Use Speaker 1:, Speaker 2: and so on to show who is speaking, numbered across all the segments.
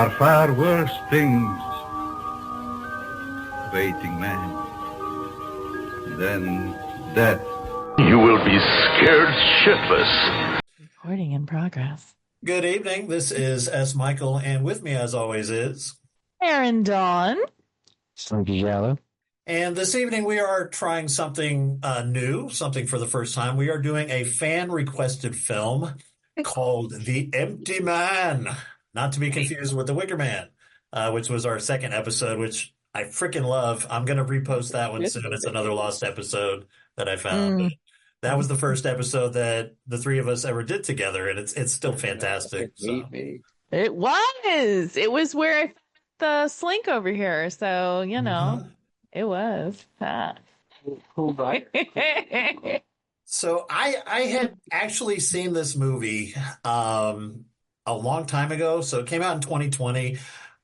Speaker 1: are far worse things waiting man than death.
Speaker 2: You will be scared shitless.
Speaker 3: Recording in progress.
Speaker 4: Good evening. This is S. Michael, and with me, as always, is
Speaker 3: Erin Dawn.
Speaker 5: Slinky Giallo.
Speaker 4: And this evening, we are trying something new, something for the first time. We are doing a fan-requested film called The Empty Man, not to be confused with The Wicker Man, which was our second episode, which I freaking love. I'm going to repost that one soon. It's another lost episode that I found. But that was the first episode that the three of us ever did together, and it's still fantastic. So.
Speaker 3: It was. It was where I found the Slink over here. So, you know, it was.
Speaker 4: So I had actually seen this movie a long time ago. So it came out in 2020.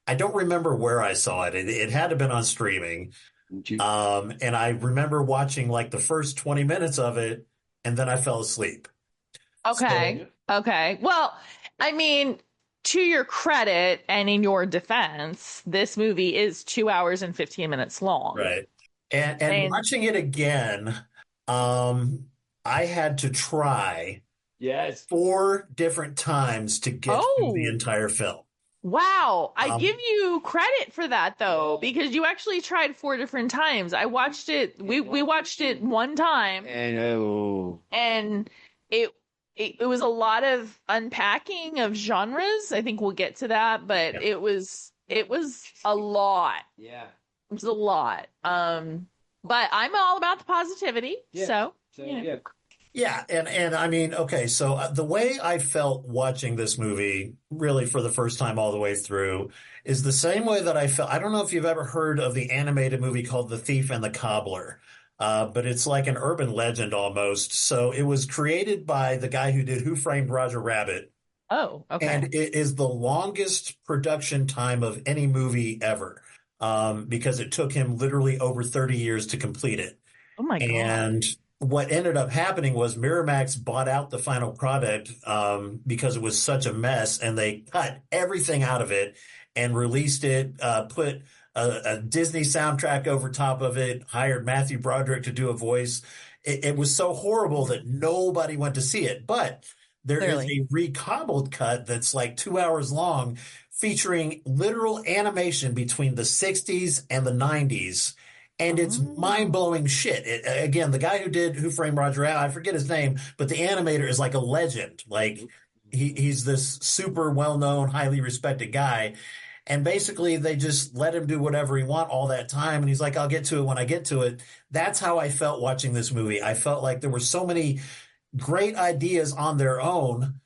Speaker 4: I don't remember where I saw it. It had to have been on streaming. And I remember watching like the first 20 minutes of it, and then I fell asleep.
Speaker 3: Okay. Okay. Well, I mean, to your credit and in your defense, this movie is 2 hours and 15 minutes long.
Speaker 4: Right. And watching it again, I had to try 4 different times to get through the entire film.
Speaker 3: Wow. I give you credit for that, though, because you actually tried 4 different times. I watched it. We watched it one time. And it was a lot of unpacking of genres. I think we'll get to that, but it was a lot. Yeah. It was a lot. But I'm all about the positivity. Yeah. So yeah.
Speaker 4: Yeah, and I mean, okay, so the way I felt watching this movie, really for the first time all the way through, is the same way that I felt. I don't know if you've ever heard of the animated movie called The Thief and the Cobbler, but it's like an urban legend almost. So it was created by the guy who did Who Framed Roger Rabbit.
Speaker 3: Oh, okay.
Speaker 4: And it is the longest production time of any movie ever, because it took him literally over 30 years to complete it.
Speaker 3: Oh, my God.
Speaker 4: And what ended up happening was Miramax bought out the final product because it was such a mess, and they cut everything out of it and released it, put a Disney soundtrack over top of it, hired Matthew Broderick to do a voice. It was so horrible that nobody went to see it. But there is a recobbled cut that's like 2 hours long, featuring literal animation between the 60s and the 90s. And it's mind-blowing shit. Again, the guy who did Who Framed Roger Rabbit, I forget his name, but the animator is like a legend. Like, he's this super well-known, highly respected guy. And basically, they just let him do whatever he want all that time. And he's like, I'll get to it when I get to it. That's how I felt watching this movie. I felt like there were so many great ideas on their own.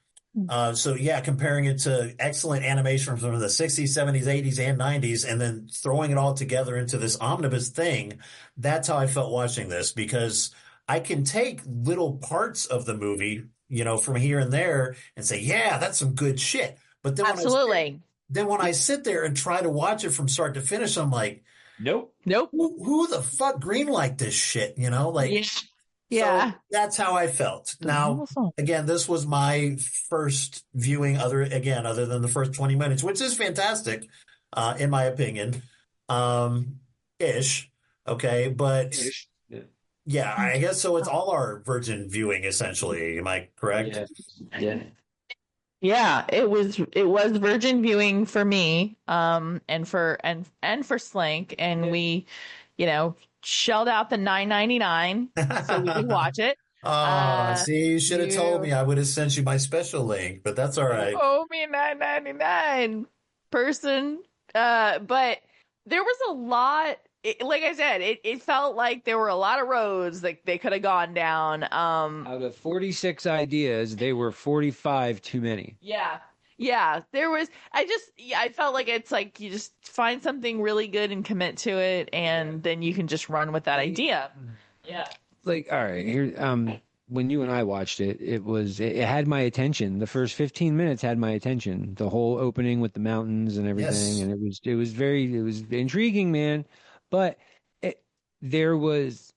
Speaker 4: So yeah, comparing it to excellent animation from the 60s, 70s, 80s, and 90s, and then throwing it all together into this omnibus thing, that's how I felt watching this, because I can take little parts of the movie, you know, from here and there and say, yeah, that's some good shit. But then when I sit there and try to watch it from start to finish, I'm like,
Speaker 3: nope.
Speaker 4: Who the fuck greenlight this shit? You know, like.
Speaker 3: Yeah.
Speaker 4: So that's how I felt. Now, again, this was my first viewing other than the first 20 minutes, which is fantastic, in my opinion, ish. Okay. But yeah, I guess so. It's all our virgin viewing, essentially. Am I correct?
Speaker 5: Yeah.
Speaker 3: Yeah, it was virgin viewing for me, and for Slink, and we, you know, shelled out the $9.99 so we could watch it.
Speaker 4: See, you should have told me. I would have sent you my special link, but that's all right.
Speaker 3: Oh, me $9.99 person. But there was a lot. Like I said, it felt like there were a lot of roads that they could have gone down.
Speaker 5: Out of 46 ideas, they were 45 too many.
Speaker 3: Yeah, there was. I felt like it's like you just find something really good and commit to it, and then you can just run with that idea. Yeah.
Speaker 5: Like, all right, here, when you and I watched it, it had my attention. The first 15 minutes had my attention. The whole opening with the mountains and everything, and it was intriguing, man. But there was.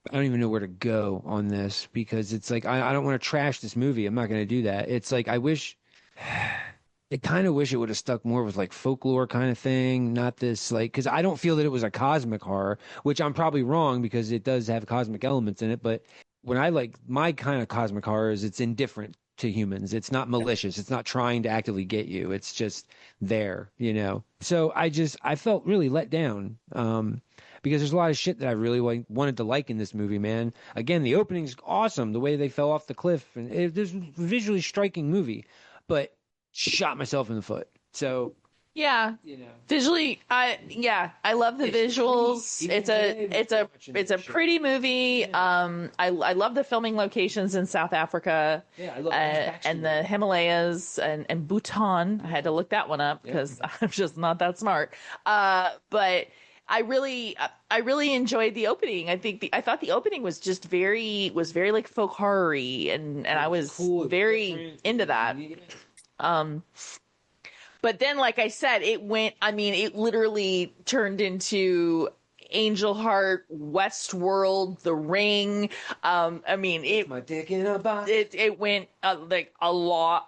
Speaker 5: I don't even know where to go on this, because it's like I don't want to trash this movie. I'm not going to do that. It's like I wish I kind of wish it would have stuck more with like folklore kind of thing, not this like, because I don't feel that it was a cosmic horror, which I'm probably wrong because it does have cosmic elements in it. But when I like my kind of cosmic horror is it's indifferent to humans. It's not malicious. It's not trying to actively get you. It's just there, you know? So I felt really let down. Because there's a lot of shit that I really wanted to like in this movie, man. Again, the opening's awesome, the way they fell off the cliff, and this was a visually striking movie, but shot myself in the foot. So
Speaker 3: Yeah,
Speaker 5: you know,
Speaker 3: visually, I love the visuals. It's a pretty movie. I love the filming locations in South Africa.
Speaker 5: Yeah, I love
Speaker 3: and the Himalayas and Bhutan. I had to look that one up because I'm just not that smart. But I really enjoyed the opening. I thought the opening was just very like folk horror-y, and I was very into that. But then, like I said, it literally turned into Angel Heart, Westworld, The Ring.
Speaker 5: my dick in a box.
Speaker 3: It went like a lot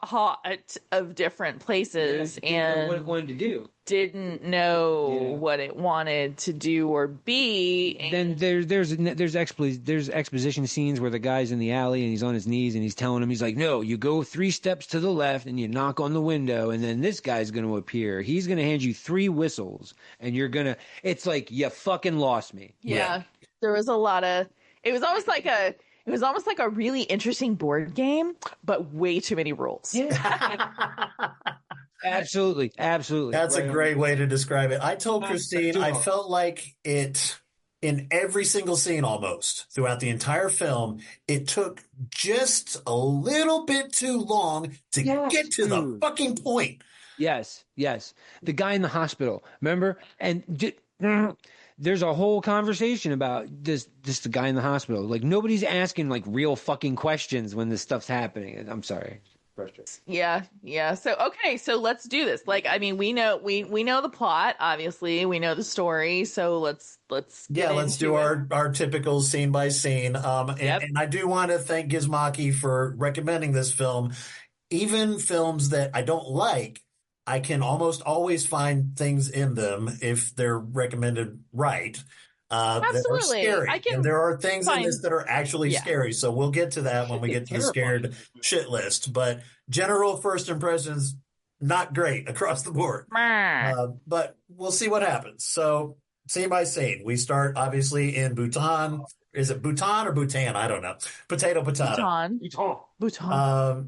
Speaker 3: of different places, and
Speaker 5: what it wanted to do.
Speaker 3: Didn't know what it wanted to do or be.
Speaker 5: Then there's exposition scenes where the guy's in the alley and he's on his knees and he's telling him, he's like, no, you go 3 steps to the left and you knock on the window and then this guy's going to appear. He's going to hand you 3 whistles and it's like, you fucking lost me.
Speaker 3: Yeah. There was a lot of, it was almost like a really interesting board game, but way too many rules.
Speaker 5: Yeah. Absolutely.
Speaker 4: That's a great way to describe it. I told Christine I felt like it, in every single scene almost throughout the entire film, it took just a little bit too long to get to the fucking point.
Speaker 5: Yes. The guy in the hospital, remember? And there's a whole conversation about this the guy in the hospital. Like, nobody's asking like real fucking questions when this stuff's happening. I'm sorry.
Speaker 3: Yeah. So let's do this. Like, I mean, we know the plot, obviously. We know the story. So let's
Speaker 4: do our typical scene by scene. And I do want to thank Gizmocky for recommending this film. Even films that I don't like, I can almost always find things in them if they're recommended right. That are scary. And there are things in this that are actually scary. So we'll get to that when we get to the scared shit list. But general first impressions, not great across the board. But we'll see what happens. So scene by scene, we start obviously in Bhutan. Is it Bhutan or Bhutan? I don't know. Potato.
Speaker 3: Bhutan.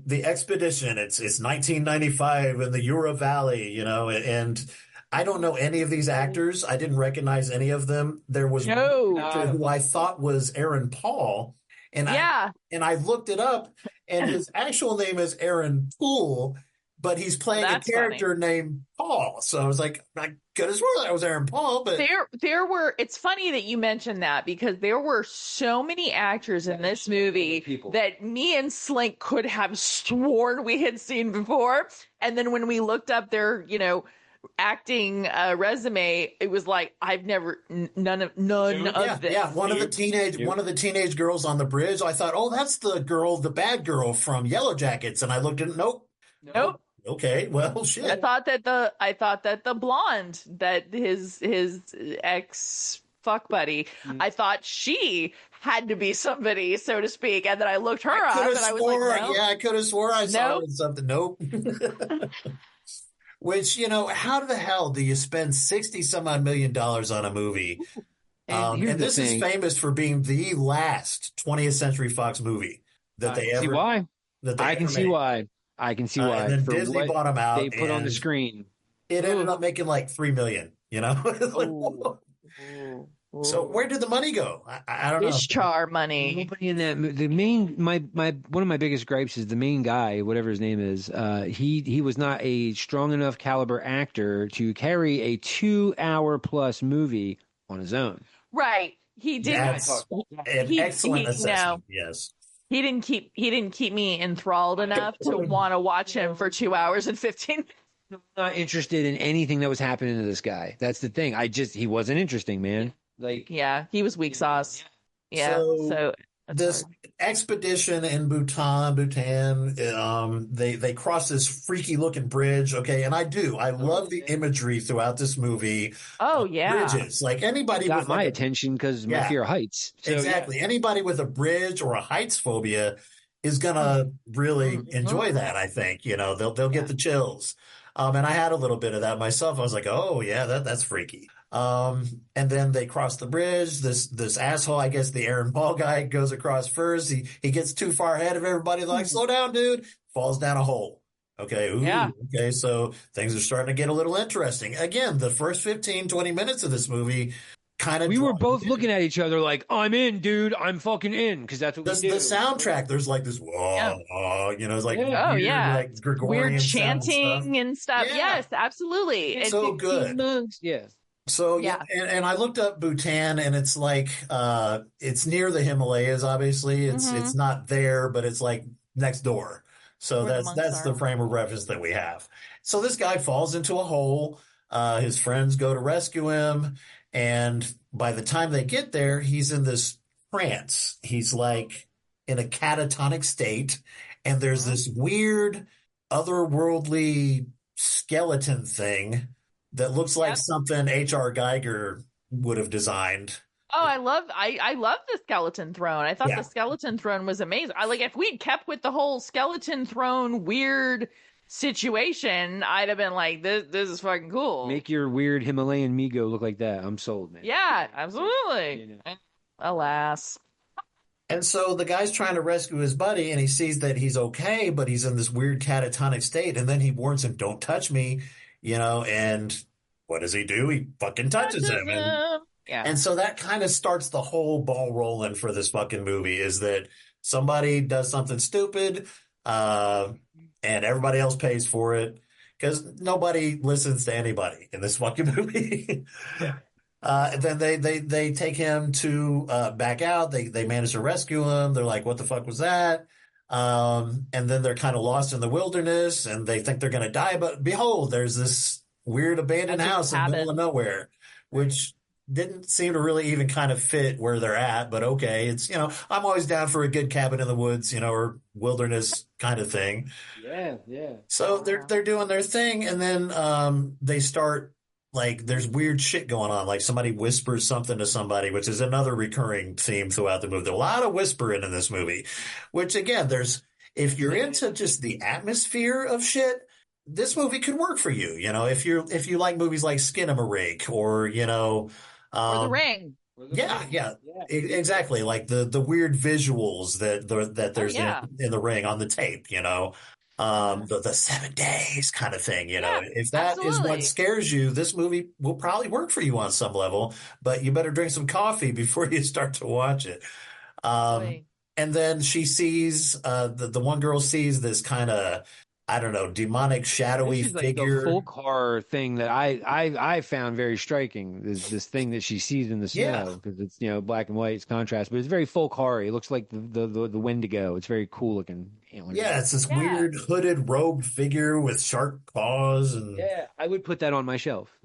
Speaker 4: The expedition. It's 1995 in the Ura Valley, and I don't know any of these actors. I didn't recognize any of them. There was one actor who I thought was Aaron Paul, and I looked it up, and his actual name is Aaron Poole, but he's playing a character named Paul. So I was like, I could have sworn that was Aaron Paul, but
Speaker 3: there were. It's funny that you mentioned that because there were so many actors in this movie that me and Slink could have sworn we had seen before, and then when we looked up their, acting resume, it was like I've never none of this.
Speaker 4: Yeah, one of the teenage girls on the bridge. I thought, oh, that's the bad girl from Yellow Jackets, and I looked at it. Nope. Okay, well, shit.
Speaker 3: I thought that the blonde, that his ex fuck buddy, I thought she had to be somebody, so to speak, and then I looked her up, and I was like, no.
Speaker 4: Yeah, I could have swore I saw something. Nope. Which, how the hell do you spend 60 some odd $million on a movie? And this is famous for being the last 20th Century Fox movie that they ever.
Speaker 5: See why? I can see why.
Speaker 4: And then Disney bought them out.
Speaker 5: They put on the screen.
Speaker 4: It ended up making like $3 million. So where did the money go? I don't know.
Speaker 3: Ishtar money.
Speaker 5: Nobody in that. The main, one of my biggest gripes is the main guy, whatever his name is. He was not a strong enough caliber actor to carry a 2-hour plus movie on his own.
Speaker 3: Right. He didn't.
Speaker 4: That's an excellent assessment. Yes.
Speaker 3: He didn't keep me enthralled enough to want to watch him for 2 hours and 15 minutes.
Speaker 5: I'm not interested in anything that was happening to this guy. That's the thing. He wasn't interesting, man. Like,
Speaker 3: he was weak sauce. Yeah. So
Speaker 4: this expedition in Bhutan, they cross this freaky looking bridge. Okay. And I love the imagery throughout this movie.
Speaker 3: Oh, yeah.
Speaker 4: Bridges. Like anybody
Speaker 5: got
Speaker 4: with
Speaker 5: my attention because my fear of heights. So,
Speaker 4: exactly. Yeah. Anybody with a bridge or a heights phobia is gonna really enjoy that. I think, they'll get the chills. And I had a little bit of that myself. I was like, oh yeah, that's freaky. And then they cross the bridge. This asshole, I guess the Aaron Paul guy, goes across first. He gets too far ahead of everybody. Like, slow down, dude. Falls down a hole. Okay. Ooh, yeah. Okay. So things are starting to get a little interesting. Again, the first 15, 20 minutes of this movie kind of.
Speaker 5: We were both looking at each other like, I'm in, dude. I'm fucking in. Because that's what we do.
Speaker 4: The soundtrack, there's like this, it's like, weird, like Gregorian
Speaker 3: weird chanting and stuff. Yeah. Yes, absolutely.
Speaker 4: It's so good.
Speaker 5: Yes.
Speaker 4: So and I looked up Bhutan, and it's like it's near the Himalayas. Obviously, it's not there, but it's like next door. So that's the frame of reference that we have. So this guy falls into a hole. His friends go to rescue him, and by the time they get there, he's in this trance. He's like in a catatonic state, and there's this weird, otherworldly skeleton thing that looks like something H.R. Geiger would have designed.
Speaker 3: Oh, I love the skeleton throne. I thought the skeleton throne was amazing. If we'd kept with the whole skeleton throne weird situation, I'd have been like, this is fucking cool.
Speaker 5: Make your weird Himalayan Migo look like that. I'm sold, man.
Speaker 3: Yeah, absolutely. Alas.
Speaker 4: And so the guy's trying to rescue his buddy, and he sees that he's okay, but he's in this weird catatonic state. And then he warns him, "Don't touch me." And what does he do? He fucking touches him. And so that kind of starts the whole ball rolling for this fucking movie, is that somebody does something stupid, and everybody else pays for it, because nobody listens to anybody in this fucking movie. Then they take him to back out. They manage to rescue him. They're like, what the fuck was that? And then they're kind of lost in the wilderness, and they think they're going to die. But behold, there's this weird abandoned house in the middle of nowhere, which didn't seem to really even kind of fit where they're at. But okay, it's, I'm always down for a good cabin in the woods, or wilderness kind of thing.
Speaker 5: Yeah.
Speaker 4: So they're doing their thing, and then they start, like, there's weird shit going on. Like somebody whispers something to somebody, which is another recurring theme throughout the movie. There's a lot of whispering in this movie, which again, if you're into just the atmosphere of shit, this movie could work for you. If you like movies like Skinamarink or,
Speaker 3: or The Ring.
Speaker 4: Yeah, exactly. Like the weird visuals that there's in The Ring on the tape, the 7 days kind of thing, if that is what scares you, this movie will probably work for you on some level, but you better drink some coffee before you start to watch it. And then she sees, the one girl sees this kind of, I don't know, demonic, shadowy figure.
Speaker 5: The folk horror thing that I found very striking is this thing that she sees in the snow, because it's black and white, it's contrast, but it's very folk horror. It looks like the Wendigo. It's very cool looking.
Speaker 4: It's this weird hooded robed figure with sharp claws, and
Speaker 5: I would put that on my shelf.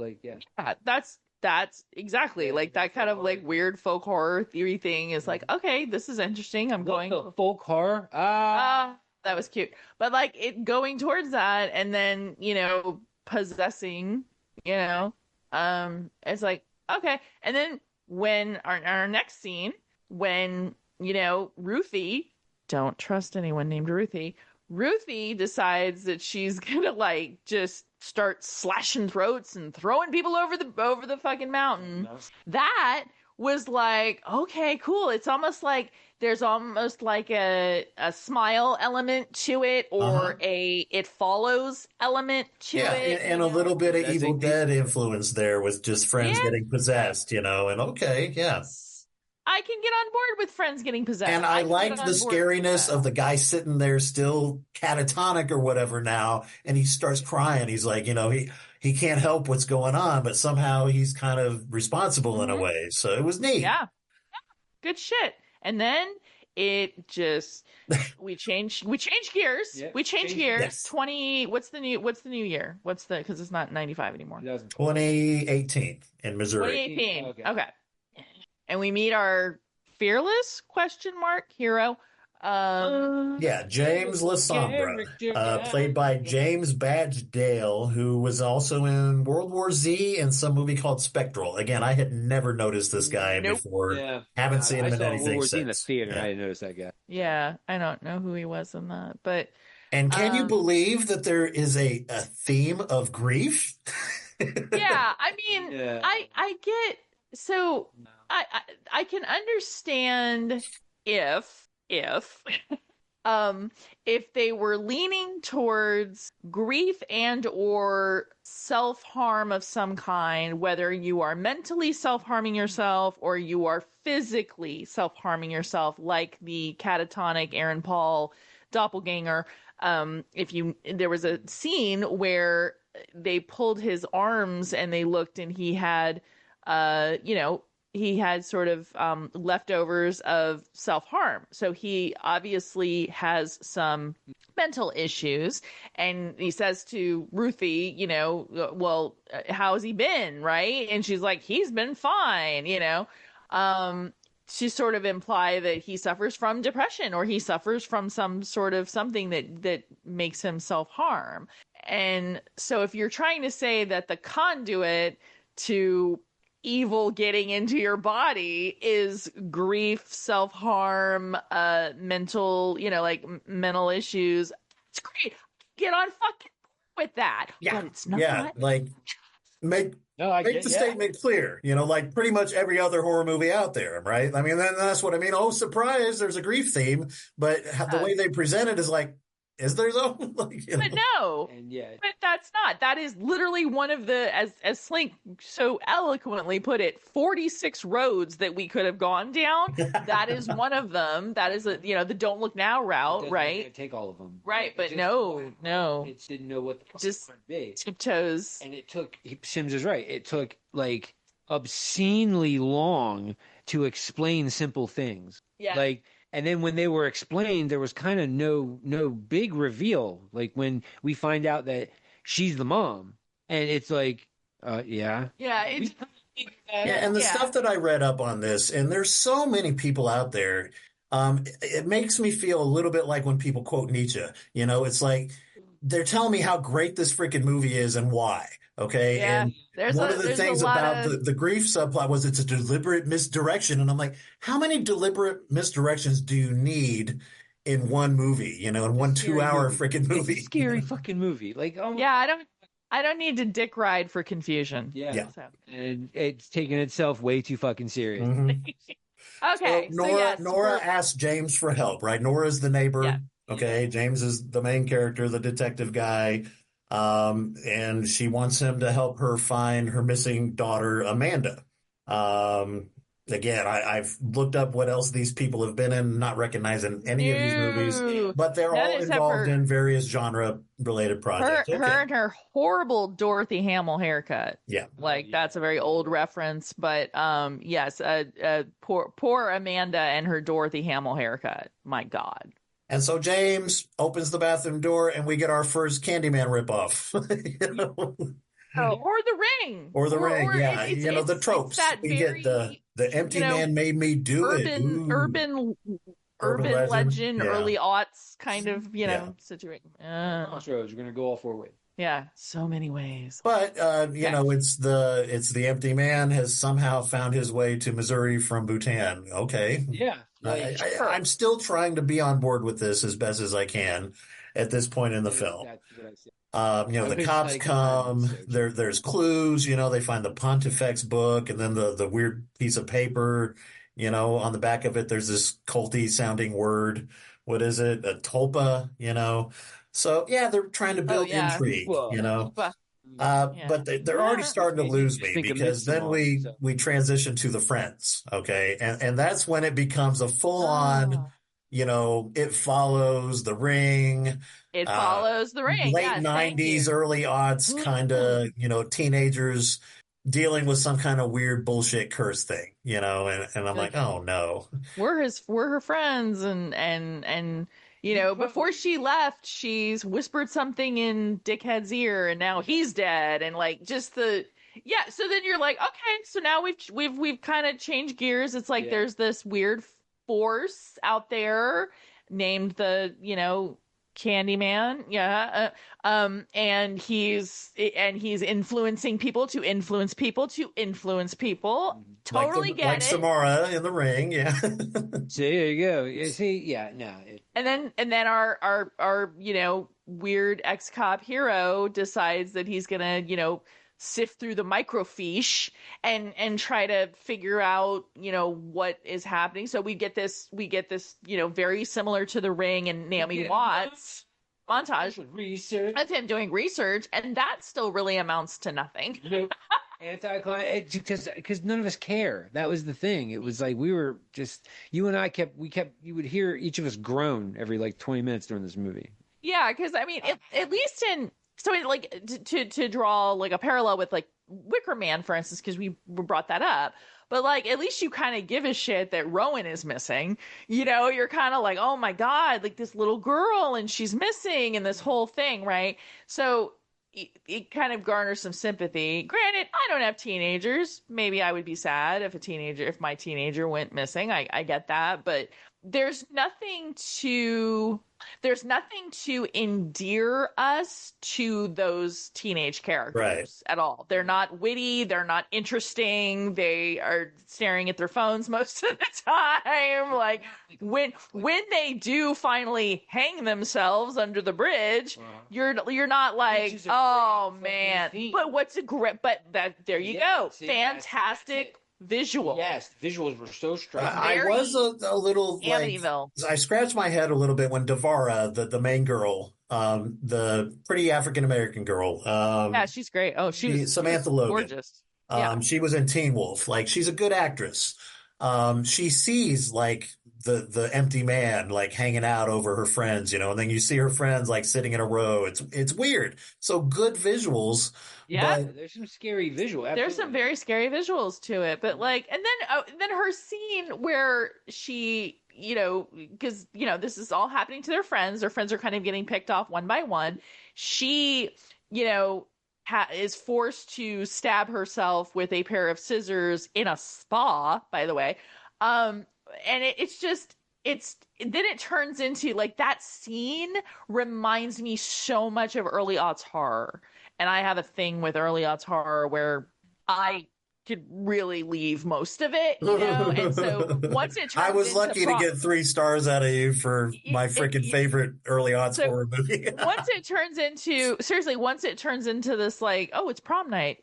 Speaker 3: That's exactly like that kind of like weird folk horror theory thing is like, okay, this is interesting. I'm going
Speaker 5: folk horror.
Speaker 3: That was cute. But like it going towards that, and then, possessing, it's like, okay. And then when our next scene, when, Ruthie, don't trust anyone named Ruthie decides that she's gonna like just start slashing throats and throwing people over the fucking mountain. That was like, okay, cool. It's almost like there's almost like a smile element to it, or a it follows element to it.
Speaker 4: And a little bit of Evil Dead influence there with just friends getting possessed, and okay,
Speaker 3: I can get on board with friends getting possessed.
Speaker 4: And I liked the scariness of the guy sitting there still catatonic or whatever now, and he starts crying. He's like, he can't help what's going on, but somehow he's kind of responsible in a way. So it was neat.
Speaker 3: Yeah. Good shit. And then it just we change gears. Yeah. We change gears. Yes. What's the new year? Because it's not 95 anymore.
Speaker 4: 2018 in Missouri.
Speaker 3: 2018. Okay. And we meet our fearless hero.
Speaker 4: Yeah, James Lasombra, played by James Badge Dale, who was also in World War Z and some movie called Spectral. Again, I had never noticed this guy before.
Speaker 5: Yeah.
Speaker 4: Haven't seen him
Speaker 5: I
Speaker 4: in
Speaker 5: saw World
Speaker 4: anything
Speaker 5: War Z in the
Speaker 4: since.
Speaker 5: theater.
Speaker 4: Yeah.
Speaker 5: I didn't notice that guy.
Speaker 3: Yeah, I don't know who he was in that, but
Speaker 4: And can you believe that there is a theme of grief?
Speaker 3: yeah, I mean,
Speaker 5: Yeah.
Speaker 3: I get, so I can understand if if they were leaning towards grief and or self-harm of some kind, whether you are mentally self-harming yourself or you are physically self-harming yourself, like the catatonic Aaron Paul doppelganger. There was a scene where they pulled his arms and they looked and he had, he had sort of leftovers of self-harm. So he obviously has some mental issues. And he says to Ruthie, well, how's he been? Right. And she's like, he's been fine, she sort of imply that he suffers from depression or he suffers from some sort of something that makes him self-harm. And so if you're trying to say that the conduit to evil getting into your body is grief, self-harm, mental, mental issues, it's great. Get on fucking board with that.
Speaker 4: Yeah.
Speaker 3: But it's not.
Speaker 4: Yeah, like make the statement clear, like pretty much every other horror movie out there, right? I mean, then that's what I mean. Oh, surprise, there's a grief theme, but the way they present it is like, is there though? Like,
Speaker 3: But no,
Speaker 5: And
Speaker 3: but that's not. That is literally one of the, as Slink so eloquently put it, 46 roads that we could have gone down. That is one of them. That is the don't look now route, right?
Speaker 5: Take all of them,
Speaker 3: right? But no,
Speaker 5: it didn't know what the
Speaker 3: just
Speaker 5: would be.
Speaker 3: Tiptoes.
Speaker 5: And it took. Sims is right. It took like obscenely long to explain simple things.
Speaker 3: Yeah.
Speaker 5: And then when they were explained, there was kind of no big reveal. Like when we find out that she's the mom, and it's like, yeah.
Speaker 3: Yeah,
Speaker 4: and the stuff that I read up on this, and there's so many people out there, it makes me feel a little bit like when people quote Nietzsche. It's like they're telling me how great this freaking movie is and why. Okay.
Speaker 3: Yeah,
Speaker 4: and one of the things about the grief subplot was it's a deliberate misdirection. And I'm like, how many deliberate misdirections do you need in one movie, in one 2-hour freaking movie?
Speaker 5: It's a scary fucking movie. Like, oh
Speaker 3: yeah, I don't need to dick ride for confusion.
Speaker 5: Yeah. So. And it's taking itself way too fucking serious.
Speaker 4: Mm-hmm.
Speaker 3: Okay.
Speaker 4: So Nora asked James for help, right? Nora's the neighbor. Yeah. Okay. James is the main character, the detective guy. And she wants him to help her find her missing daughter, Amanda. Again, I've looked up what else these people have been in, not recognizing any of these movies, but they're all involved in various genre-related projects.
Speaker 3: Her and her horrible Dorothy Hamill haircut.
Speaker 4: Yeah.
Speaker 3: That's a very old reference, but yes, poor Amanda and her Dorothy Hamill haircut. My God.
Speaker 4: And so James opens the bathroom door and we get our first Candyman ripoff.
Speaker 3: Or the ring.
Speaker 4: Or the ring, yeah. The tropes. We get the empty man made me do it.
Speaker 3: Urban legend,
Speaker 4: yeah.
Speaker 3: early aughts kind of, situation.
Speaker 5: Crossroads, you're going to go all 4 ways.
Speaker 3: Yeah, so many ways.
Speaker 4: But it's the empty man has somehow found his way to Missouri from Bhutan. Okay.
Speaker 5: Yeah.
Speaker 4: I'm still trying to be on board with this as best as I can at this point in the film.
Speaker 5: That's what I said.
Speaker 4: The cops come, there's clues, they find the Pontifex book and then the weird piece of paper, on the back of it, there's this culty sounding word. What is it? A tulpa, So yeah, they're trying to build intrigue, but they're already starting to lose me because then we transition to the friends. Okay. And that's when it becomes a full on, it follows the ring.
Speaker 3: It follows the ring.
Speaker 4: Late 90s, early aughts kind of, teenagers dealing with some kind of weird bullshit curse thing, and I'm like, oh no.
Speaker 3: We're her friends and before she left, she's whispered something in Dickhead's ear and now he's dead. And just Yeah, so then you're like, okay, so now we've kind of changed gears. It's like there's this weird force out there named the, Candyman. Yeah. And he's influencing people to influence people to influence people. Totally
Speaker 4: like
Speaker 3: get it.
Speaker 4: Samara in the Ring, yeah.
Speaker 5: So there you go. You see, yeah, no.
Speaker 3: And then our weird ex-cop hero decides that he's gonna, sift through the microfiche and try to figure out, what is happening. So we get this, very similar to The Ring and Naomi Watts montage of him doing research, and that still really amounts to nothing.
Speaker 5: Anti-climax, because none of us care. That was the thing. It was like we were just, you and I you would hear each of us groan every like 20 minutes during this movie.
Speaker 3: Yeah, because I mean, at least to draw like a parallel with like Wicker Man, for instance, because we brought that up. But like, at least you kind of give a shit that Rowan is missing. You're kind of like, oh my God, like this little girl and she's missing and this whole thing, right? So it kind of garners some sympathy. Granted, I don't have teenagers. Maybe I would be sad if my teenager went missing. I get that, but there's nothing to endear us to those teenage characters at all. They're not witty. They're not interesting. They are staring at their phones most of the time. Like when they do finally hang themselves under the bridge, you're not like, oh man. There you go. Fantastic visual.
Speaker 5: Yes, visuals were so striking.
Speaker 4: I was a little
Speaker 3: Amityville.
Speaker 4: I scratched my head a little bit when Devara, the main girl, the pretty African American girl,
Speaker 3: yeah, she's great. Oh, she's
Speaker 4: Samantha Logan,
Speaker 3: gorgeous. Yeah.
Speaker 4: She was in Teen Wolf. Like, she's a good actress. She sees like the empty man like hanging out over her friends, and then you see her friends like sitting in a row. It's weird. So good visuals.
Speaker 3: Yeah,
Speaker 4: but
Speaker 5: there's some scary visual. Absolutely.
Speaker 3: There's some very scary visuals to it, but like, and then her scene where she, because this is all happening to their friends. Their friends are kind of getting picked off one by one. She, is forced to stab herself with a pair of scissors in a spa, by the way. And then it turns into like, that scene reminds me so much of early aughts horror. And I have a thing with early aughts horror where I could really leave most of it, and so once it turns
Speaker 4: I was lucky to get 3 stars out of you for my freaking favorite early aughts horror movie.
Speaker 3: once it turns into this like, oh, it's prom night,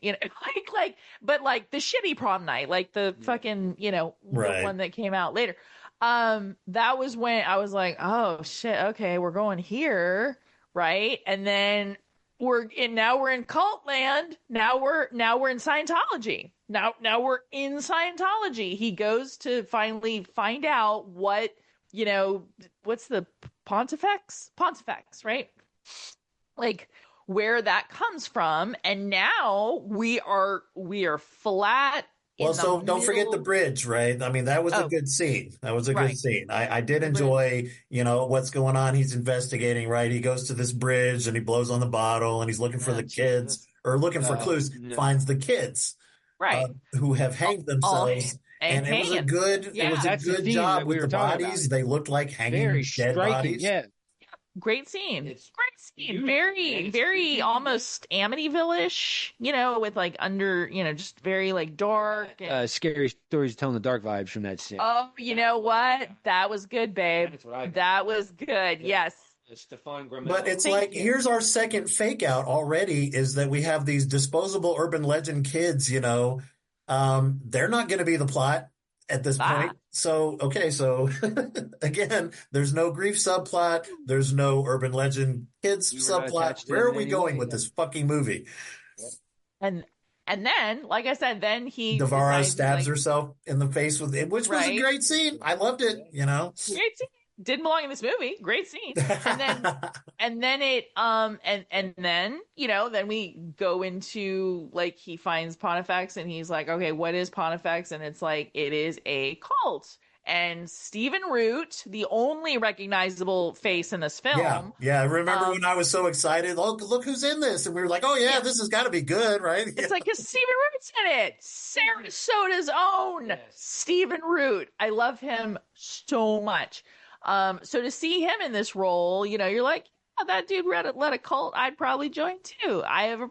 Speaker 3: but like the shitty prom night, like the fucking, the one that came out later. That was when I was like, oh shit, okay, we're going here, right? And then now we're in cult land. Now we're in Scientology. Now we're in Scientology. He goes to finally find out what's the Pontifex, right? Like where that comes from. And now we are flat.
Speaker 4: Well, so don't forget the bridge, right? I mean, that was a good scene. That was a good scene. I did enjoy, what's going on. He's investigating, right? He goes to this bridge and he blows on the bottle and he's looking for the kids, or looking for clues, finds the kids, who have hanged themselves. And it was a good job with the bodies. They looked like hanging dead bodies.
Speaker 3: Yeah. Great scene. Great scene. Very, very almost Amityville-ish, with like just very like dark. And...
Speaker 5: scary stories telling the dark vibes from that scene.
Speaker 3: Oh, you know what? That was good, babe. That was good. Yeah. Yes.
Speaker 5: Stefan Grumman.
Speaker 4: But it's here's our second fake out already, is that we have these disposable urban legend kids, they're not going to be the plot at this point. So again, there's no grief subplot. There's no urban legend kids subplot. Where are we going with this fucking movie?
Speaker 3: And then, like I said, then
Speaker 4: Devara stabs herself in the face with it, which was a great scene. I loved it,
Speaker 3: Great scene. Didn't belong in this movie. Great scene. And then we go into like, he finds Pontifex and he's like, okay, what is Pontifex? And it's like, it is a cult. And Stephen Root, the only recognizable face in this film.
Speaker 4: Yeah. Remember when I was so excited? Look who's in this. And we were like, oh, yeah, this has got to be good, right?
Speaker 3: It's like, because Stephen Root's in it. Sarasota's own Stephen Root. I love him so much. So to see him in this role, you're like, oh, that dude led a cult. I'd probably join too. I'm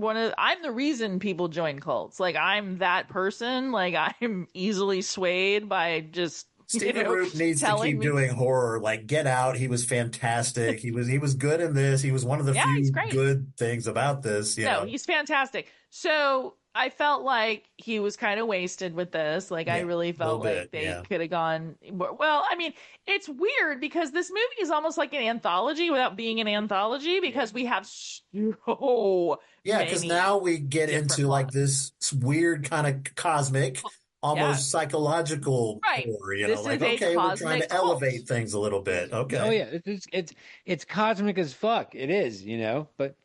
Speaker 3: the reason people join cults. Like, I'm that person. Like, I'm easily swayed by just
Speaker 4: Stephen Root needs to keep doing horror. Like Get Out, he was fantastic. He was good in this. He was one of the few good things about this. No,
Speaker 3: he's fantastic. So I felt like he was kind of wasted with this. Like, I really felt like they could have gone. Well, I mean, it's weird because this movie is almost like an anthology without being an anthology, because we have so
Speaker 4: because now we get into like this weird kind of cosmic, almost psychological horror, like, okay, we're trying to elevate things a little bit. Okay.
Speaker 5: Oh yeah, it's cosmic as fuck. It is, but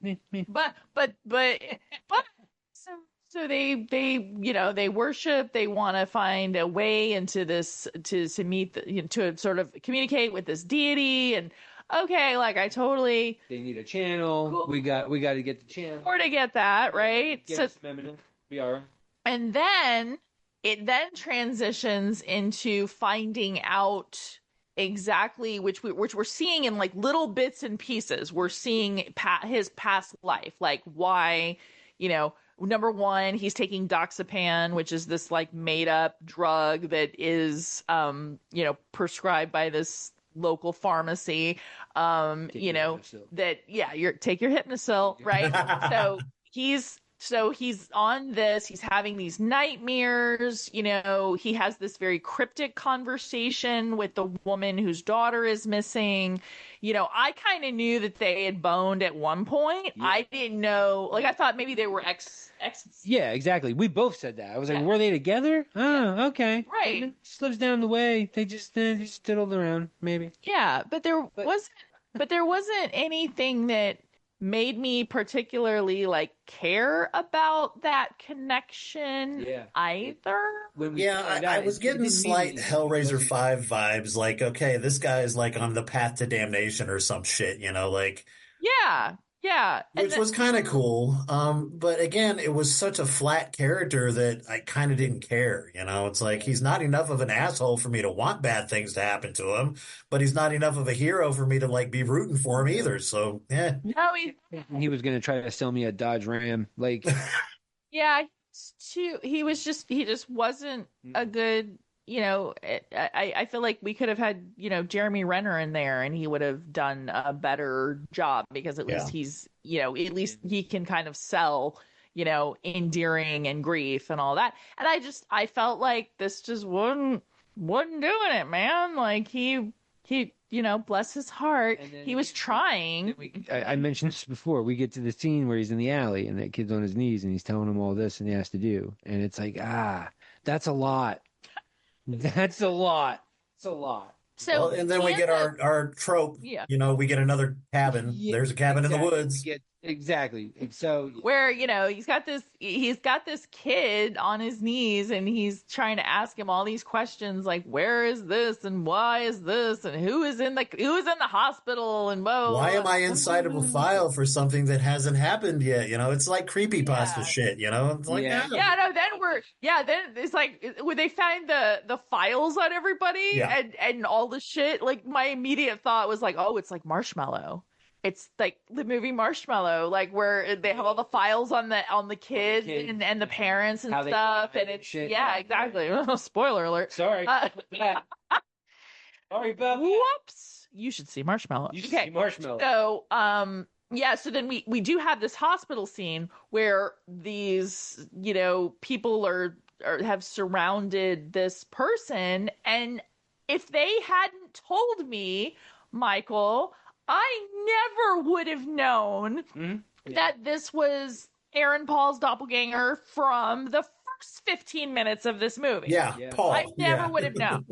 Speaker 3: so they worship, they want to find a way into this to meet to sort of communicate with this deity, and okay, like they
Speaker 5: need a channel. Cool. We got to get the channel.
Speaker 3: Or to get that, right?
Speaker 5: We are.
Speaker 3: And then it transitions into finding out exactly which we're seeing in like little bits and pieces. We're seeing his past life, like why, number one, he's taking doxapan, which is this like made up drug that is, prescribed by this local pharmacy. Take your Hypnosil, right? So he's on this, he's having these nightmares, he has this very cryptic conversation with the woman whose daughter is missing. I kind of knew that they had boned at one point. Yeah. I didn't know, like, I thought maybe they were ex.
Speaker 5: Yeah, exactly. We both said that. I was like, were they together? Oh, okay.
Speaker 3: Right.
Speaker 5: Just lives down the way. They just diddled around, maybe.
Speaker 3: Yeah, but there wasn't anything that made me particularly like care about that connection either.
Speaker 4: I was getting slight Hellraiser 5 vibes, like, okay, this guy is like on the path to damnation or some shit, like which was kind of cool. But again, it was such a flat character that I kind of didn't care. It's like, he's not enough of an asshole for me to want bad things to happen to him, but he's not enough of a hero for me to like be rooting for him either. So yeah.
Speaker 3: No,
Speaker 5: he was going to try to sell me a Dodge Ram. Like,
Speaker 3: yeah, he just wasn't a good, I feel like we could have had, Jeremy Renner in there and he would have done a better job, because at least he's, at least he can kind of sell, endearing and grief and all that. And I felt like this just wasn't doing it, man. Like he, bless his heart, he was trying.
Speaker 5: I mentioned this before. We get to the scene where he's in the alley and that kid's on his knees and he's telling him all this and he has to do. And it's like, that's a lot. That's a lot. It's a lot.
Speaker 3: So,
Speaker 4: and then we get our trope. Yeah. We get another cabin. Yeah, there's a cabin in the woods.
Speaker 5: Exactly. So
Speaker 3: where, he's got this kid on his knees and he's trying to ask him all these questions like, where is this and why is this and who is in the hospital and
Speaker 4: why am I inside of a file for something that hasn't happened yet? It's like creepypasta shit, It's like,
Speaker 3: then it's like when they find the files on everybody and all the shit, like my immediate thought was like, oh, it's like Marshmallow. It's like the movie Marshmallow, like where they have all the files on the kids and the parents and stuff, and it's shit. Yeah, exactly. Spoiler alert.
Speaker 5: Sorry. Sorry, Beth.
Speaker 3: Whoops. You should see Marshmallow.
Speaker 5: You should see Marshmallow.
Speaker 3: So, so then we do have this hospital scene where these, people have surrounded this person, and if they hadn't told me, Michael, I never would have known that this was Aaron Paul's doppelganger from the first 15 minutes of this movie.
Speaker 4: Yeah. Paul.
Speaker 3: I never would have known.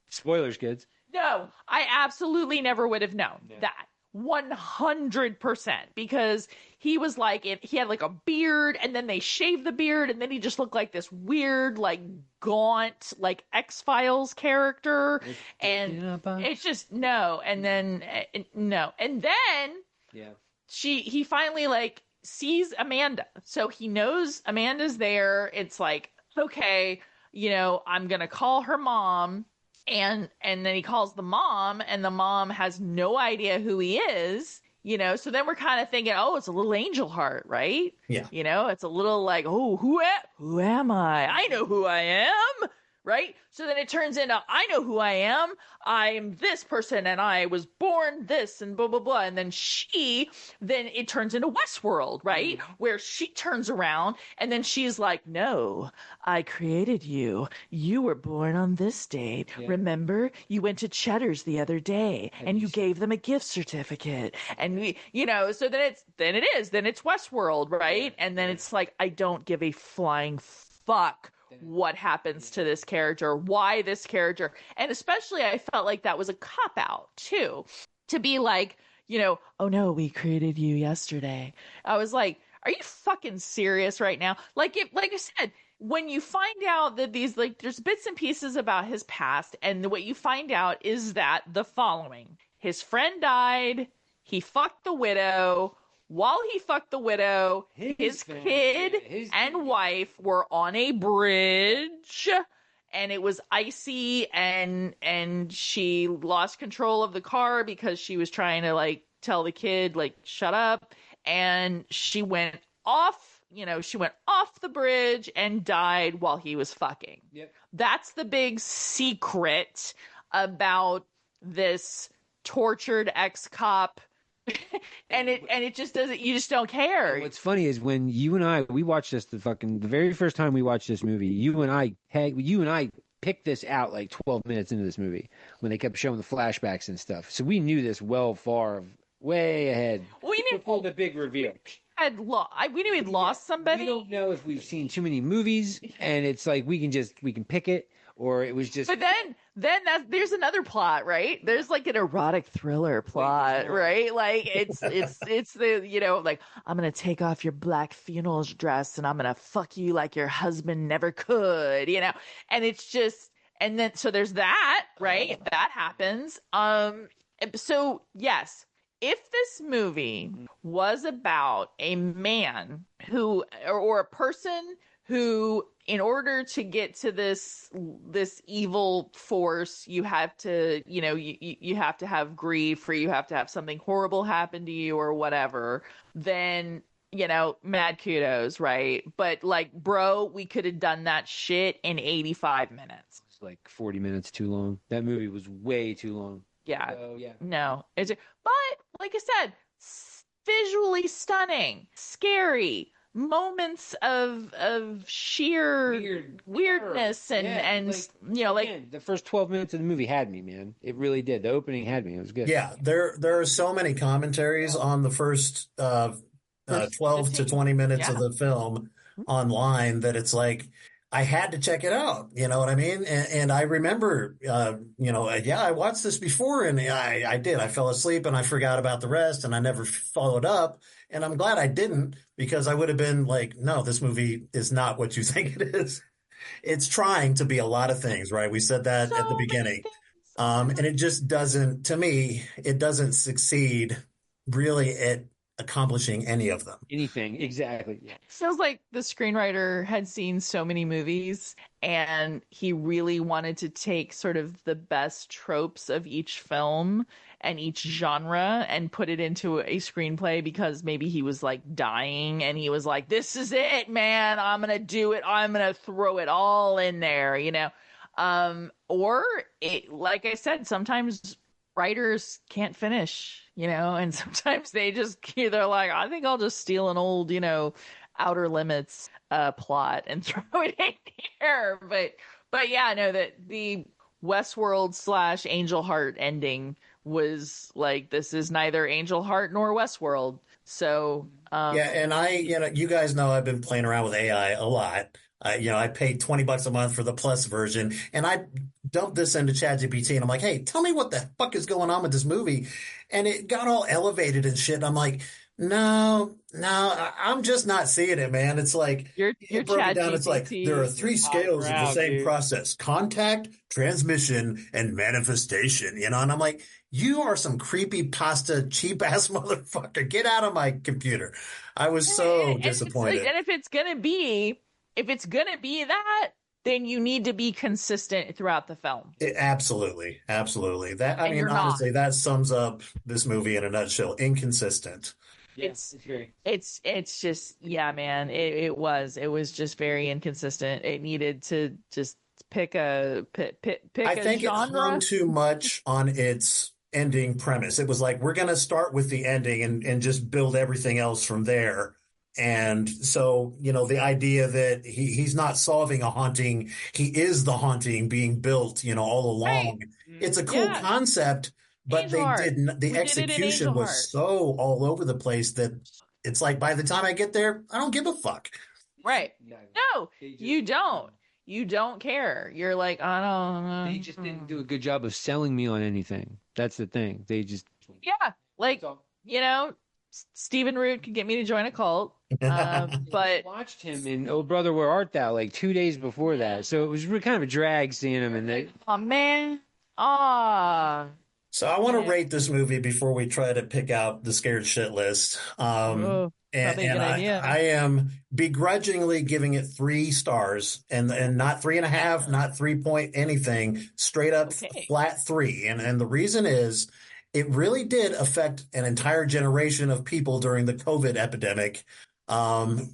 Speaker 5: Spoilers, kids.
Speaker 3: No, I absolutely never would have known that. 100%, because he was like, he had like a beard, and then they shaved the beard, and then he just looked like this weird, like gaunt, like X-Files character. And it's just no. And then no. And then he finally like sees Amanda. So he knows Amanda's there. It's like, okay, I'm gonna call her mom. And then he calls the mom, and the mom has no idea who he is, so then we're kind of thinking, oh, it's a little Angel Heart, right?
Speaker 4: Yeah.
Speaker 3: It's a little like, oh, who am I? I know who I am, right? So then it turns into, I know who I am. I'm this person, and I was born this, and blah, blah, blah. And then then it turns into Westworld, right? Where she turns around, and then she's like, no, I created you. You were born on this date. Yeah. Remember? You went to Cheddar's the other day, and you gave them a gift certificate. And so then it's Westworld, right? And then it's like, I don't give a flying fuck what happens to this character, why this character. And especially I felt like that was a cop-out too, to be like, oh no, we created you yesterday. I was like, are you fucking serious right now? Like I said, when you find out that these, like, there's bits and pieces about his past, and what you find out is that the following: his friend died, he fucked the widow. While he fucked the widow, his kid and wife were on a bridge, and it was icy, and she lost control of the car because she was trying to like tell the kid like shut up, and she went off the bridge and died while he was fucking. Yep. That's the big secret about this tortured ex-cop. and it just doesn't, you just don't care.
Speaker 5: And what's funny is when you and we watched this the very first time we watched this movie, you and I picked this out like 12 minutes into this movie when they kept showing the flashbacks and stuff. So we knew this way ahead.
Speaker 3: We knew
Speaker 5: before the big reveal.
Speaker 3: We knew he'd lost somebody.
Speaker 5: We don't know if we've seen too many movies, and it's like we can pick it, or it was just.
Speaker 3: But then there's another plot, right? There's like an erotic thriller plot, right? Like it's the like, I'm gonna take off your black funeral dress and I'm gonna fuck you like your husband never could, and it's just, and then so there's that, right? That happens. So yes. If this movie was about a man who, or a person who, in order to get to this evil force, you have to, you have to have grief, or you have to have something horrible happen to you or whatever, then, mad kudos, right? But like, bro, we could have done that shit in 85 minutes.
Speaker 5: It's like 40 minutes too long. That movie was way too long.
Speaker 3: Yeah.
Speaker 5: So, yeah.
Speaker 3: No. But like I said, visually stunning, scary, moments of sheer weirdness and like,
Speaker 5: again, the first 12 minutes of the movie had me, man. It really did. The opening had me. It was good.
Speaker 4: Yeah, there are so many commentaries on the first 12 to 20 minutes of the film online that it's like, I had to check it out. You know what I mean? And I remember, I watched this before, and I did. I fell asleep and I forgot about the rest, and I never followed up. And I'm glad I didn't, because I would have been like, no, this movie is not what you think it is. It's trying to be a lot of things, right? We said that at the beginning. And it just doesn't, to me, it doesn't succeed really at accomplishing any of them.
Speaker 5: Anything, exactly. Yeah.
Speaker 3: Feels like the screenwriter had seen so many movies, and he really wanted to take sort of the best tropes of each film and each genre and put it into a screenplay, because maybe he was like dying and he was like, this is it, man, I'm gonna do it, I'm gonna throw it all in there, or it, like I said, sometimes writers can't finish, and sometimes they're like, I think I'll just steal an old, Outer Limits plot and throw it in here. But yeah, no, that the Westworld / Angel Heart ending was like, this is neither Angel Heart nor Westworld. So,
Speaker 4: Yeah, and you guys know I've been playing around with AI a lot. I paid $20 a month for the plus version, and I dumped this into ChatGPT, and I'm like, "Hey, tell me what the fuck is going on with this movie," and it got all elevated and shit. And I'm like, "No, no, I'm just not seeing it, man." It's like
Speaker 3: your
Speaker 4: it broke it
Speaker 3: Chat
Speaker 4: down. It's like there are
Speaker 3: GPT
Speaker 4: three
Speaker 3: is hot
Speaker 4: scales of the
Speaker 3: crowd,
Speaker 4: same
Speaker 3: dude.
Speaker 4: process: contact, transmission, and manifestation. And I'm like, "You are some creepy pasta cheap ass motherfucker. Get out of my computer." I was so
Speaker 3: And it's like,
Speaker 4: disappointed.
Speaker 3: and if it's gonna be that, then you need to be consistent throughout the film.
Speaker 4: Absolutely, absolutely. I
Speaker 3: And
Speaker 4: mean,
Speaker 3: you're not.
Speaker 4: honestly, that sums up this movie in a nutshell. Inconsistent.
Speaker 5: Yeah,
Speaker 3: It's
Speaker 5: very.
Speaker 3: it's just, yeah, man. It was just very inconsistent. It needed to just pick
Speaker 4: I
Speaker 3: a
Speaker 4: think it hung
Speaker 3: genre.
Speaker 4: too much on its ending premise. It was like, we're going to start with the ending and just build everything else from there. And so, the idea that he's not solving a haunting, he is the haunting being built, all
Speaker 3: Right.
Speaker 4: along. It's a cool
Speaker 3: Yeah.
Speaker 4: concept, but
Speaker 3: Angel
Speaker 4: they
Speaker 3: Heart.
Speaker 4: didn't, the
Speaker 3: We did it in
Speaker 4: execution
Speaker 3: Angel
Speaker 4: was
Speaker 3: Heart.
Speaker 4: so all over the place that it's like, by the time I get there, I don't give a fuck.
Speaker 3: Right.
Speaker 5: Yeah,
Speaker 3: No, you don't. You don't care. You're like, I don't know.
Speaker 5: They just didn't do a good job of selling me on anything. That's the thing. They just.
Speaker 3: Yeah. Like,
Speaker 5: So
Speaker 3: Stephen Root could get me to join a cult.
Speaker 5: I
Speaker 3: But
Speaker 5: watched him in Oh Brother Where Art Thou like 2 days before that, so it was kind of a drag seeing him in there.
Speaker 3: oh man. Ah.
Speaker 4: So I want to rate this movie before we try to pick out the scared shit list.
Speaker 3: Oh,
Speaker 4: And,
Speaker 3: probably a
Speaker 4: and
Speaker 3: good
Speaker 4: I,
Speaker 3: idea.
Speaker 4: I am begrudgingly giving it 3 stars and not 3.5, not 3 point anything, straight up
Speaker 3: Okay.
Speaker 4: flat 3. And the reason is it really did affect an entire generation of people during the COVID epidemic,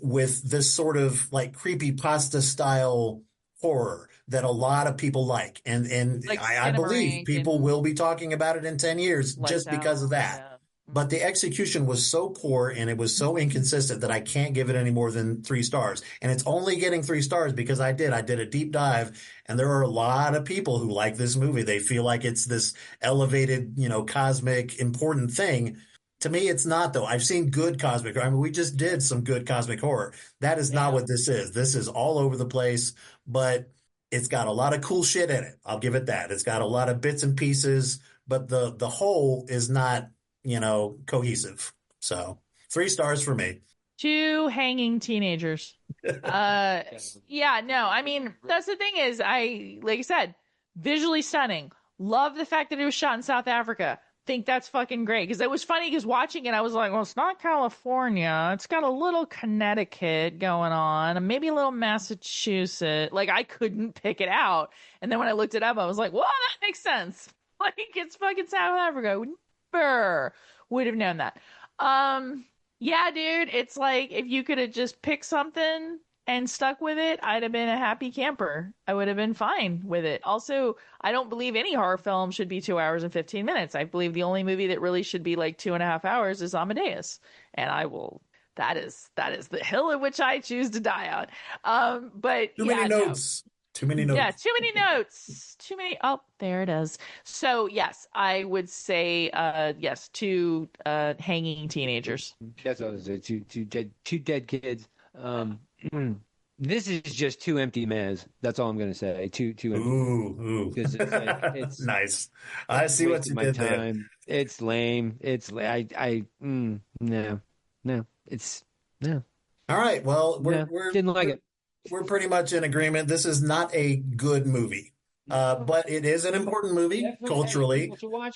Speaker 4: with this sort of like creepy pasta style horror that a lot of people like. And
Speaker 3: Like
Speaker 4: I believe
Speaker 3: Skinamarink
Speaker 4: people
Speaker 3: and
Speaker 4: will be talking about it in 10 years
Speaker 3: Lights
Speaker 4: just because of
Speaker 3: Out.
Speaker 4: that.
Speaker 3: Yeah.
Speaker 4: But the execution was so poor and it was so inconsistent that I can't give it any more than 3 stars. And it's only getting 3 stars because I did a deep dive, and there are a lot of people who like this movie. They feel like it's this elevated, cosmic important thing. To me, it's not, though. I've seen good cosmic. I mean, we just did some good cosmic horror. That is not
Speaker 3: Yeah.
Speaker 4: what this is. This is all over the place, but it's got a lot of cool shit in it. I'll give it that. It's got a lot of bits and pieces, but the whole is not, cohesive. So 3 stars for me.
Speaker 3: 2 hanging teenagers. Yeah, no, I mean, that's the thing is, like I said, visually stunning. Love the fact that it was shot in South Africa. Think that's fucking great. Because it was funny because watching it, I was like, well, it's not California. It's got a little Connecticut going on, and maybe a little Massachusetts. Like, I couldn't pick it out. And then when I looked it up, I was like, well, that makes sense. Like, it's fucking South Africa. Brr, would have known that. Yeah, dude, it's like if you could have just picked something and stuck with it, I'd have been a happy camper. I would have been fine with it. Also, I don't believe any horror film should be 2 hours and 15 minutes. I believe the only movie that really should be like 2.5 hours is Amadeus. And that is the hill at which I choose to die on. But
Speaker 4: Too
Speaker 3: yeah,
Speaker 4: many
Speaker 3: no.
Speaker 4: notes. Too many notes.
Speaker 3: Yeah, too many notes. Too many. Oh, there it is. So yes, I would say yes, 2 hanging teenagers.
Speaker 5: That's what I was saying. Two dead kids. This is just 2 empty mares. That's all I'm gonna say. Two empty.
Speaker 4: Ooh.
Speaker 5: Because it's
Speaker 4: Nice. I see what you did there.
Speaker 5: It's lame. No. It's no.
Speaker 4: All right. Well,
Speaker 5: Didn't like it.
Speaker 4: We're pretty much in agreement. This is not a good movie, but it is an important movie culturally.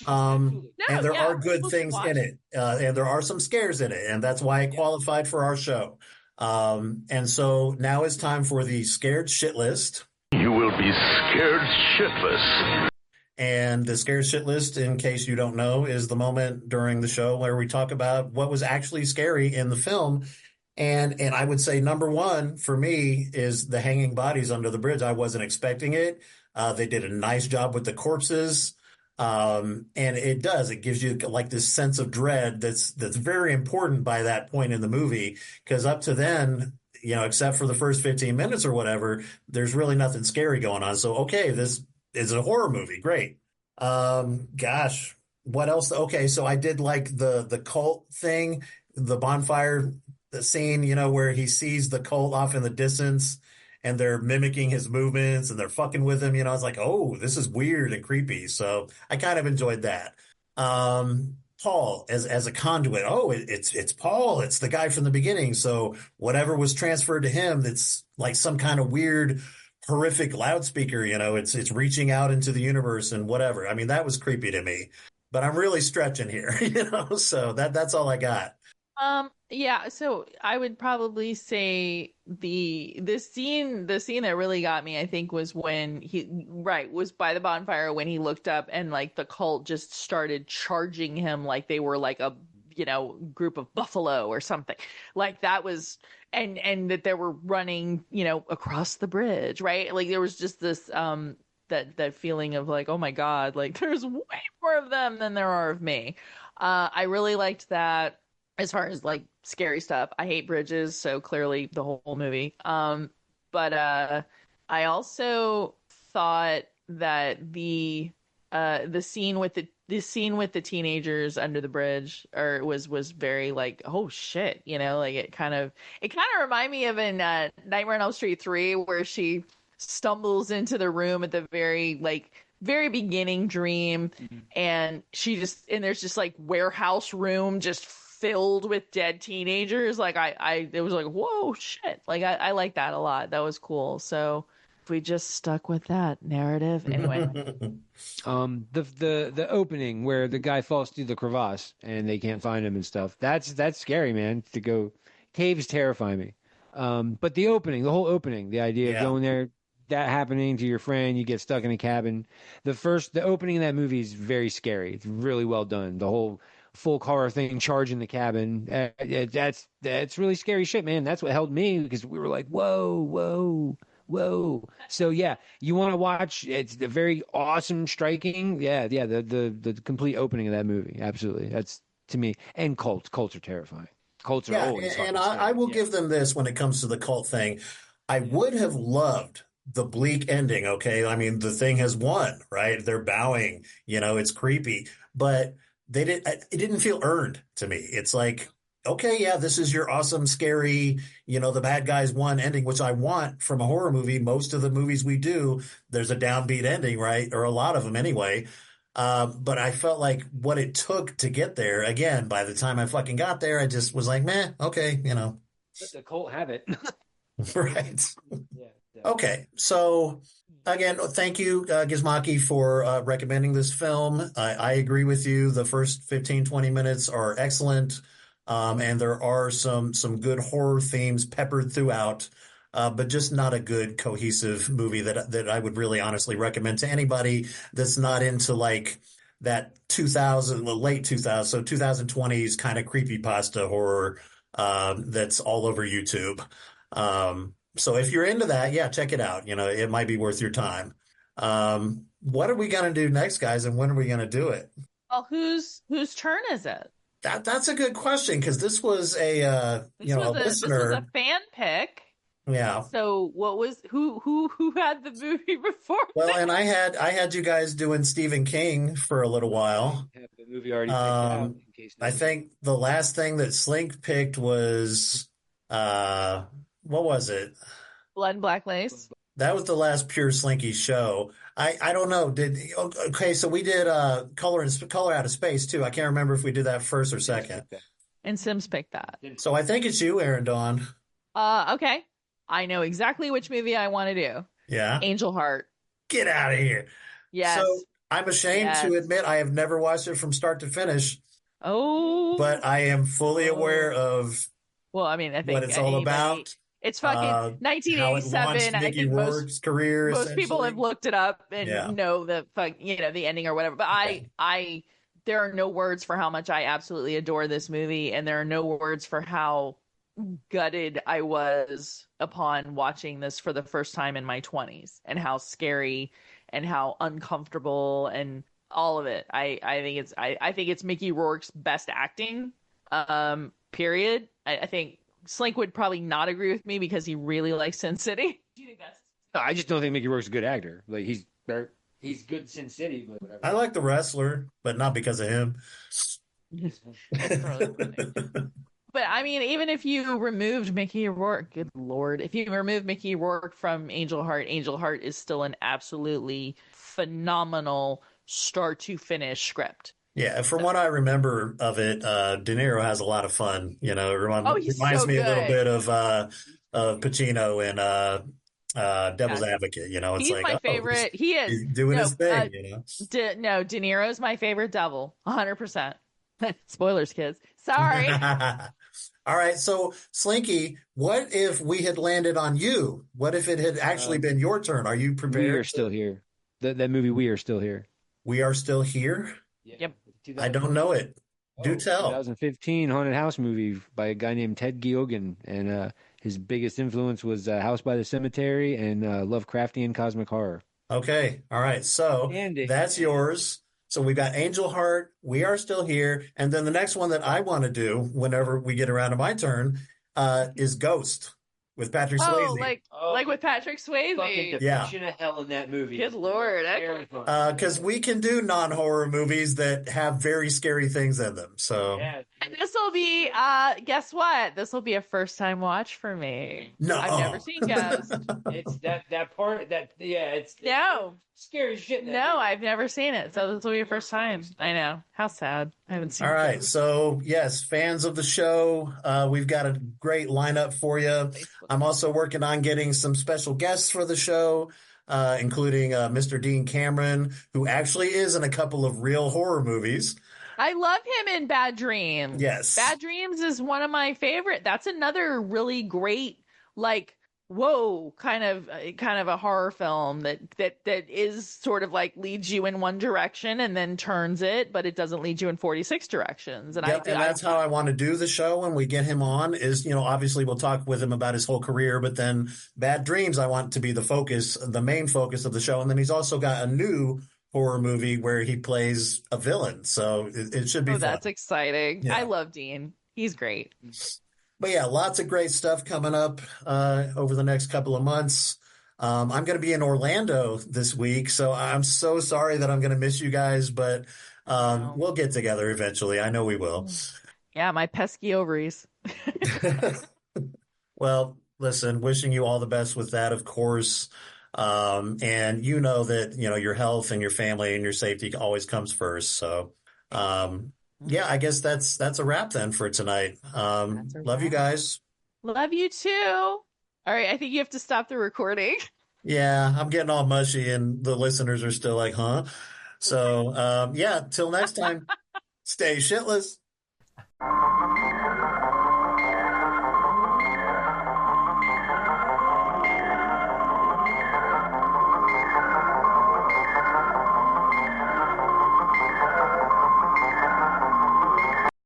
Speaker 4: And there are good things in it, and there are some scares in it, and that's why it qualified for our show. And so now it's time for the scared shit list.
Speaker 2: You will be scared shitless.
Speaker 4: And the scared shit list, in case you don't know, is the moment during the show where we talk about what was actually scary in the film. And I would say number one for me is the hanging bodies under the bridge. I wasn't expecting it. They did a nice job with the corpses. And it gives you like this sense of dread that's very important by that point in the movie. Because up to then, except for the first 15 minutes or whatever, there's really nothing scary going on. So, okay, this is a horror movie. Great. Gosh, what else? Okay, so I did like the cult thing. the bonfire, the scene, where he sees the cult off in the distance and they're mimicking his movements and they're fucking with him, I was like, oh, this is weird and creepy. So I kind of enjoyed that. Paul as a conduit. Oh, it's Paul. It's the guy from the beginning. So whatever was transferred to him, that's like some kind of weird, horrific loudspeaker. It's reaching out into the universe and whatever. I mean, that was creepy to me. But I'm really stretching here, So that's all I got.
Speaker 3: Yeah, so I would probably say the scene that really got me, I think, was when was by the bonfire when he looked up and like the cult just started charging him like they were like a group of buffalo or something. Like that was and that they were running, across the bridge, right? Like there was just this that feeling of like, oh my God, like there's way more of them than there are of me. I really liked that. As far as like scary stuff, I hate bridges, so clearly the whole movie. But I also thought that the scene with the teenagers under the bridge was very like, oh shit, like it kind of reminded me of in Nightmare on Elm Street 3 where she stumbles into the room at the very beginning dream, and there's just like warehouse room just filled with dead teenagers. Like it was like, whoa, shit. Like I like that a lot. That was cool. So if we just stuck with that narrative, anyway.
Speaker 5: The opening where the guy falls through the crevasse and they can't find him and stuff. That's scary, man. To go caves terrify me. But the whole opening, the idea of going there, that happening to your friend, you get stuck in a cabin. The opening of that movie is very scary. It's really well done. The whole full car thing charging the cabin. That's really scary shit, man. That's what held me because we were like, whoa, whoa, whoa. So yeah, you want to watch? It's the very awesome, striking. Yeah. The complete opening of that movie. Absolutely. That's to me. And cults are terrifying. Cults are always.
Speaker 4: And I will give them this when it comes to the cult thing. I would have loved the bleak ending. Okay, I mean the thing has won, right? They're bowing. It's creepy, but it didn't feel earned to me. It's like, okay, yeah, this is your awesome, scary, the bad guys won ending, which I want from a horror movie. Most of the movies we do, there's a downbeat ending, right? Or a lot of them anyway. But I felt like what it took to get there, again, by the time I fucking got there, I just was like, meh, okay,
Speaker 5: Let the cult have it.
Speaker 4: Right. Yeah. Okay, so again, thank you, Gizmaki, for recommending this film. I agree with you. The first 15, 20 minutes are excellent. And there are some good horror themes peppered throughout, but just not a good cohesive movie that I would really honestly recommend to anybody that's not into like that late 2000s, so 2020s kind of creepypasta horror that's all over YouTube. So if you're into that, yeah, check it out. It might be worth your time. What are we going to do next, guys, and when are we going to do it?
Speaker 3: Well, whose turn is it?
Speaker 4: That's a good question because this was a listener.
Speaker 3: This was a fan pick.
Speaker 4: Yeah.
Speaker 3: So who had the movie before?
Speaker 4: Well, and I had you guys doing Stephen King for a little while.
Speaker 5: Have the movie already picked out in case
Speaker 4: I think the last thing that Slink picked was what was it?
Speaker 3: Blood and Black Lace.
Speaker 4: That was the last pure Slinky show. I don't know. Okay, so we did Color Out of Space too. I can't remember if we did that first or second.
Speaker 3: And Sims picked that.
Speaker 4: So I think it's you, Erin Dawn.
Speaker 3: Okay. I know exactly which movie I want to do.
Speaker 4: Yeah.
Speaker 3: Angel Heart.
Speaker 4: Get out of here.
Speaker 3: Yes.
Speaker 4: So I'm ashamed to admit I have never watched it from start to finish.
Speaker 3: Oh.
Speaker 4: But I am fully aware of
Speaker 3: I think
Speaker 4: what it's all about.
Speaker 3: It's fucking 1987. I think
Speaker 4: Rourke's career.
Speaker 3: Most people have looked it up and know the ending or whatever. But I there are no words for how much I absolutely adore this movie, and there are no words for how gutted I was upon watching this for the first time in my 20s, and how scary and how uncomfortable and all of it. I think it's Mickey Rourke's best acting. Period. I think Slink would probably not agree with me because he really likes Sin City. Do you think that's?
Speaker 5: No, I just don't think Mickey Rourke's a good actor. Like he's good in Sin City, but whatever.
Speaker 4: I like The Wrestler, but not because of him.
Speaker 3: But I mean, even if you removed Mickey Rourke, good Lord, if you remove Mickey Rourke from Angel Heart is still an absolutely phenomenal start to finish script.
Speaker 4: Yeah, from what I remember of it, De Niro has a lot of fun. You know, it
Speaker 3: Oh, he's
Speaker 4: reminds
Speaker 3: so
Speaker 4: me a little
Speaker 3: good.
Speaker 4: bit of Pacino in Devil's
Speaker 3: Yeah.
Speaker 4: Advocate. You know, it's
Speaker 3: He's
Speaker 4: like,
Speaker 3: my
Speaker 4: oh,
Speaker 3: favorite. He is.
Speaker 4: he's doing his
Speaker 3: No,
Speaker 4: thing. You know.
Speaker 3: No, De Niro's my favorite devil. 100%. Spoilers, kids. Sorry.
Speaker 4: All right, so Slinky, what if we had landed on you? What if it had actually been your turn? Are you
Speaker 5: We are
Speaker 4: prepared?
Speaker 5: still here. That movie, We Are Still Here.
Speaker 4: We are still here.
Speaker 3: Yep.
Speaker 4: I don't know it. Do tell.
Speaker 5: 2015 haunted house movie by a guy named Ted Geoghegan, and his biggest influence was House by the Cemetery and Lovecraftian cosmic horror.
Speaker 4: Okay. All right. So that's yours. So we got Angel Heart. We are still here. And then the next one that I want to do whenever we get around to my turn is Ghost with Patrick Swayze.
Speaker 3: Like with Patrick Swayze.
Speaker 5: Fucking depiction of hell in that movie.
Speaker 3: Good Lord.
Speaker 4: Because we can do non-horror movies that have very scary things in them. So
Speaker 3: this will be, guess what? This will be a first time watch for me.
Speaker 4: No.
Speaker 3: I've never seen Ghost.
Speaker 5: It's that part that, it's
Speaker 3: No.
Speaker 5: scary shit.
Speaker 3: No, I've never seen it. So this will be your first time. I know. How sad. I haven't seen it.
Speaker 4: All right. So, yes, fans of the show, we've got a great lineup for you. I'm also working on getting some special guests for the show, including Mr. Dean Cameron, who actually is in a couple of real horror movies.
Speaker 3: I love him in Bad Dreams.
Speaker 4: Yes.
Speaker 3: Bad Dreams is one of my favorite. That's another really great, like, whoa, kind of a horror film that is sort of like leads you in one direction and then turns it, but it doesn't lead you in 46 directions. And
Speaker 4: and that's how I want to do the show when we get him on is, obviously we'll talk with him about his whole career, but then Bad Dreams, I want to be the main focus of the show. And then he's also got a new horror movie where he plays a villain. So it should be fun.
Speaker 3: That's exciting.
Speaker 4: Yeah.
Speaker 3: I love Dean. He's great.
Speaker 4: But yeah, lots of great stuff coming up over the next couple of months. I'm going to be in Orlando this week, so I'm so sorry that I'm going to miss you guys, but we'll get together eventually. I know we will.
Speaker 3: Yeah, my pesky ovaries.
Speaker 4: Well, listen, wishing you all the best with that, of course. And you know that, your health and your family and your safety always comes first. So, yeah, I guess that's a wrap then for tonight. Love you guys.
Speaker 3: Love you too. All right, I think you have to stop the recording.
Speaker 4: Yeah, I'm getting all mushy and the listeners are still like, huh? So, yeah, till next time, stay shitless.